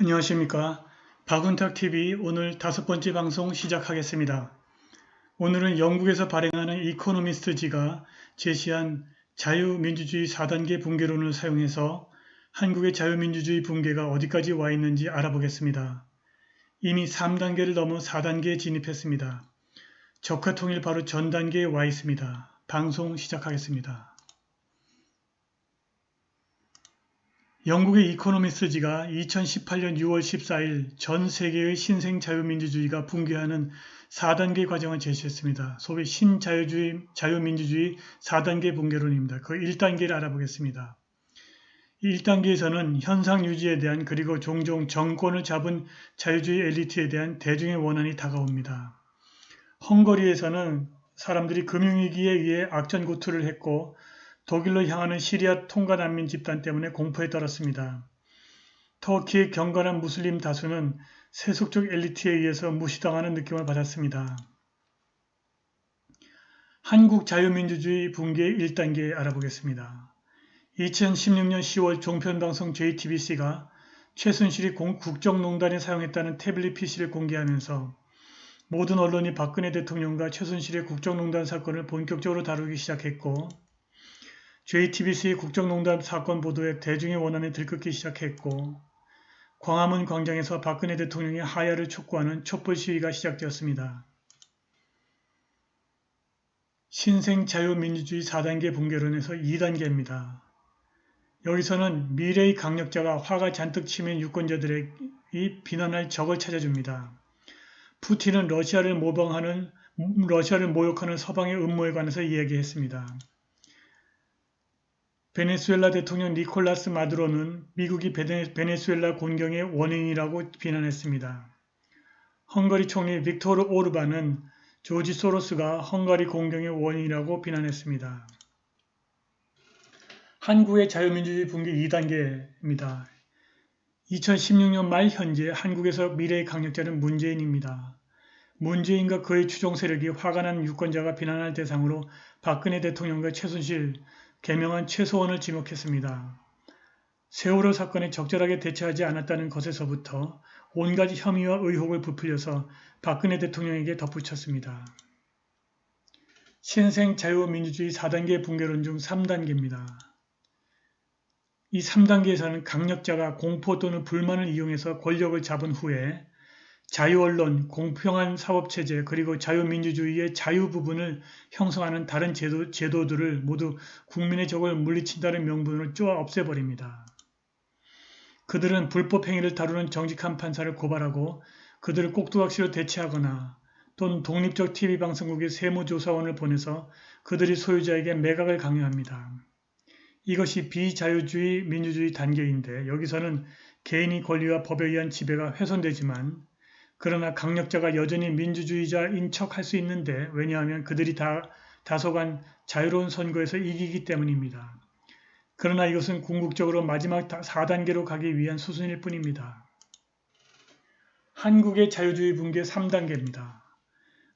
안녕하십니까. 박은탁TV 오늘 5번째 방송 시작하겠습니다. 오늘은 영국에서 발행하는 이코노미스트지가 제시한 자유민주주의 4단계 붕괴론을 사용해서 한국의 자유민주주의 붕괴가 어디까지 와 있는지 알아보겠습니다. 이미 3단계를 넘어 4단계에 진입했습니다. 적화통일 바로 전 단계에 와 있습니다. 방송 시작하겠습니다. 영국의 이코노미스트지가 2018년 6월 14일 전 세계의 신생 자유민주주의가 붕괴하는 4단계 과정을 제시했습니다. 소위 자유민주주의 4단계 붕괴론입니다. 그 1단계를 알아보겠습니다. 이 1단계에서는 현상 유지에 대한 그리고 종종 정권을 잡은 자유주의 엘리트에 대한 대중의 원한이 다가옵니다. 헝가리에서는 사람들이 금융위기에 의해 악전고투를 했고 독일로 향하는 시리아 통가 난민 집단 때문에 공포에 떨었습니다. 터키의 경건한 무슬림 다수는 세속적 엘리트에 의해서 무시당하는 느낌을 받았습니다. 한국 자유민주주의 붕괴 1단계 알아보겠습니다. 2016년 10월 종편방송 JTBC가 최순실이 국정농단에 사용했다는 태블릿 PC를 공개하면서 모든 언론이 박근혜 대통령과 최순실의 국정농단 사건을 본격적으로 다루기 시작했고 JTBC의 국정농단 사건 보도에 대중의 원한이 들끓기 시작했고 광화문 광장에서 박근혜 대통령의 하야를 촉구하는 촛불 시위가 시작되었습니다. 신생 자유민주주의 4단계 붕괴론에서 2단계입니다. 여기서는 미래의 강력자가 화가 잔뜩 치면 유권자들의 비난할 적을 찾아줍니다. 푸틴은 러시아를 모욕하는 서방의 음모에 관해서 이야기했습니다. 베네수엘라 대통령 니콜라스 마두로는 미국이 베네수엘라 곤경의 원인이라고 비난했습니다. 헝가리 총리 빅토르 오르반은 조지 소로스가 헝가리 공경의 원인이라고 비난했습니다. 한국의 자유민주주의 붕괴 2단계입니다. 2016년 말 현재 한국에서 미래의 강력자는 문재인입니다. 문재인과 그의 추종 세력이 화가 난 유권자가 비난할 대상으로 박근혜 대통령과 최순실, 개명한 최소원을 지목했습니다. 세월호 사건에 적절하게 대처하지 않았다는 것에서부터 온가지 혐의와 의혹을 부풀려서 박근혜 대통령에게 덧붙였습니다. 신생 자유민주주의 4단계 붕괴론 중 3단계입니다. 이 3단계에서는 강력자가 공포 또는 불만을 이용해서 권력을 잡은 후에 자유언론, 공평한 사법체제, 그리고 자유민주주의의 자유 부분을 형성하는 다른 제도들을 모두 국민의 적을 물리친다는 명분으로 쪼아 없애버립니다. 그들은 불법 행위를 다루는 정직한 판사를 고발하고 그들을 꼭두각시로 대체하거나 또는 독립적 TV방송국의 세무조사원을 보내서 그들이 소유자에게 매각을 강요합니다. 이것이 비자유주의 민주주의 단계인데 여기서는 개인의 권리와 법에 의한 지배가 훼손되지만 그러나 강력자가 여전히 민주주의자인 척할 수 있는데 왜냐하면 그들이 다소간 자유로운 선거에서 이기기 때문입니다. 그러나 이것은 궁극적으로 마지막 4단계로 가기 위한 수순일 뿐입니다. 한국의 자유주의 붕괴 3단계입니다.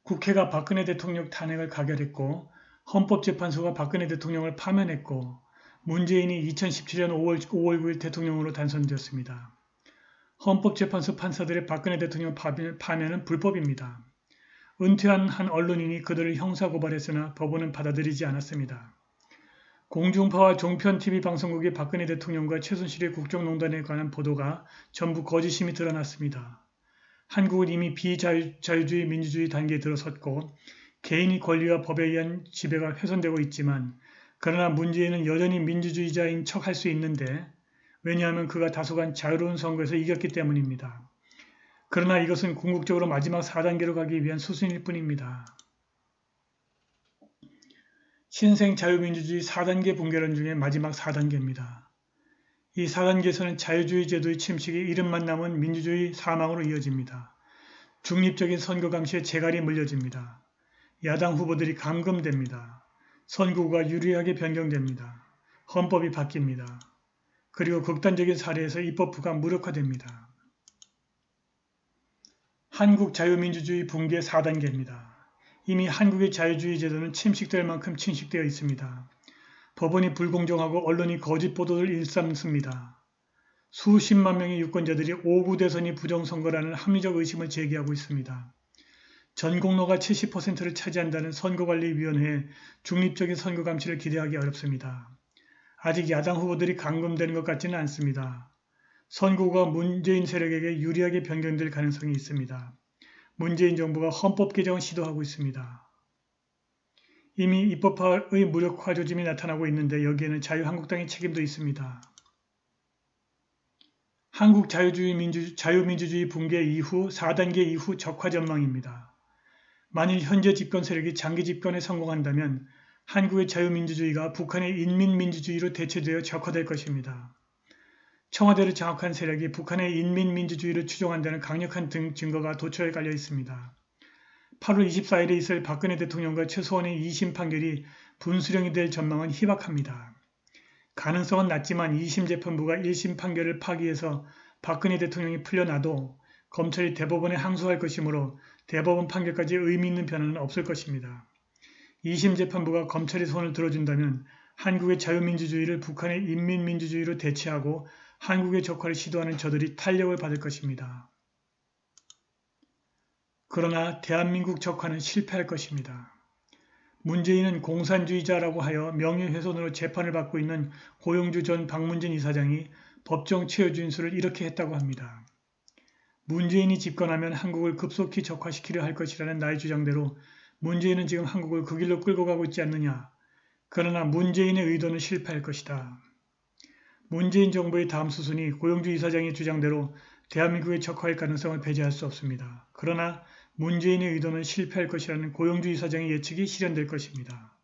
국회가 박근혜 대통령 탄핵을 가결했고 헌법재판소가 박근혜 대통령을 파면했고 문재인이 2017년 5월 9일 대통령으로 당선되었습니다. 헌법재판소 판사들의 박근혜 대통령 파면은 불법입니다. 은퇴한 한 언론인이 그들을 형사고발했으나 법원은 받아들이지 않았습니다. 공중파와 종편 TV방송국의 박근혜 대통령과 최순실의 국정농단에 관한 보도가 전부 거짓임이 드러났습니다. 한국은 이미 비자유주의 민주주의 단계에 들어섰고 개인의 권리와 법에 의한 지배가 훼손되고 있지만 그러나 문재인은 여전히 민주주의자인 척할 수 있는데 왜냐하면 그가 다소간 자유로운 선거에서 이겼기 때문입니다. 그러나 이것은 궁극적으로 마지막 4단계로 가기 위한 수순일 뿐입니다. 신생 자유민주주의 4단계 붕괴론 중에 마지막 4단계입니다. 이 4단계에서는 자유주의 제도의 침식이 이름만 남은 민주주의 사망으로 이어집니다. 중립적인 선거 감시에 재갈이 물려집니다. 야당 후보들이 감금됩니다. 선거구가 유리하게 변경됩니다. 헌법이 바뀝니다. 그리고 극단적인 사례에서 입법부가 무력화됩니다. 한국 자유민주주의 붕괴 4단계입니다. 이미 한국의 자유주의 제도는 침식될 만큼 침식되어 있습니다. 법원이 불공정하고 언론이 거짓 보도를 일삼습니다. 수십만 명의 유권자들이 5구 대선이 부정선거라는 합리적 의심을 제기하고 있습니다. 전공로가 70%를 차지한다는 선거관리위원회의 중립적인 선거 감시를 기대하기 어렵습니다. 아직 야당 후보들이 감금되는 것 같지는 않습니다. 선거가 문재인 세력에게 유리하게 변경될 가능성이 있습니다. 문재인 정부가 헌법 개정을 시도하고 있습니다. 이미 입법화의 무력화 조짐이 나타나고 있는데 여기에는 자유한국당의 책임도 있습니다. 한국 자유민주주의 붕괴 이후 4단계 이후 적화 전망입니다. 만일 현재 집권 세력이 장기 집권에 성공한다면 한국의 자유민주주의가 북한의 인민민주주의로 대체되어 적화될 것입니다. 청와대를 장악한 세력이 북한의 인민민주주의를 추종한다는 강력한 증거가 도처에 깔려 있습니다. 8월 24일에 있을 박근혜 대통령과 최소한의 2심 판결이 분수령이 될 전망은 희박합니다. 가능성은 낮지만 2심 재판부가 1심 판결을 파기해서 박근혜 대통령이 풀려나도 검찰이 대법원에 항소할 것이므로 대법원 판결까지 의미 있는 변화는 없을 것입니다. 2심 재판부가 검찰의 손을 들어준다면 한국의 자유민주주의를 북한의 인민민주주의로 대체하고 한국의 적화를 시도하는 저들이 탄력을 받을 것입니다. 그러나 대한민국 적화는 실패할 것입니다. 문재인은 공산주의자라고 하여 명예훼손으로 재판을 받고 있는 고용주 전 박문진 이사장이 법정 체여 진술을 이렇게 했다고 합니다. 문재인이 집권하면 한국을 급속히 적화시키려 할 것이라는 나의 주장대로 문재인은 지금 한국을 그 길로 끌고 가고 있지 않느냐. 그러나 문재인의 의도는 실패할 것이다. 문재인 정부의 다음 수순이 고용주 이사장의 주장대로 대한민국의 적화할 가능성을 배제할 수 없습니다. 그러나 문재인의 의도는 실패할 것이라는 고용주 이사장의 예측이 실현될 것입니다.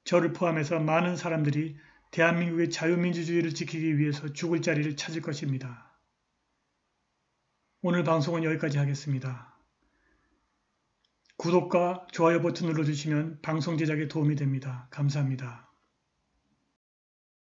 저를 포함해서 많은 사람들이 대한민국의 자유민주주의를 지키기 위해서 죽을 자리를 찾을 것입니다. 오늘 방송은 여기까지 하겠습니다. 구독과 좋아요 버튼 눌러주시면 방송 제작에 도움이 됩니다. 감사합니다.